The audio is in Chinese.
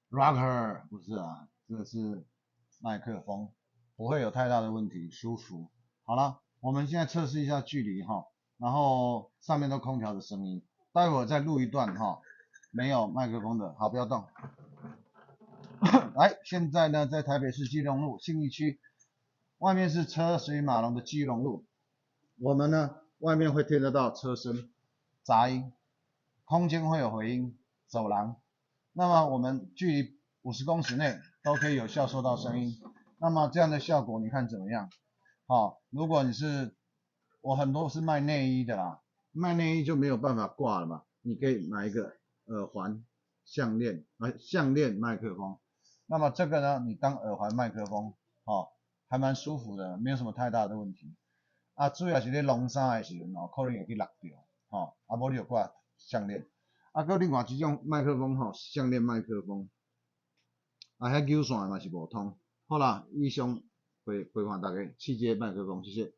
？Rocker 不是啊，这个是麦克风，不会有太大的问题，舒服。好了，我们现在测试一下距离哈，然后上面都空调的声音，待会儿再录一段哈，没有麦克风的，好，不要动。来，现在呢，在台北市基隆路信义区，外面是车水马龙的基隆路，我们呢，外面会听得到车声、杂音，空间会有回音，走廊。那么我们距离50公尺内都可以有效收到声音。那么这样的效果你看怎么样？好，如果你是我很多是卖内衣的啦，卖内衣就没有办法挂了嘛，你可以买一个耳环、项链麦克风。那么这个呢，你当耳环麦克风，哦，还蛮舒服的，没有什么太大的问题。啊，主要是咧晾衫的时阵哦，可能会去落掉，吼，啊无你就挂项链。啊，搁另外一种麦克风吼，项链麦克风，啊，遐有线嘛是无通。好啦，以上回还大家，4节麦克风，谢谢。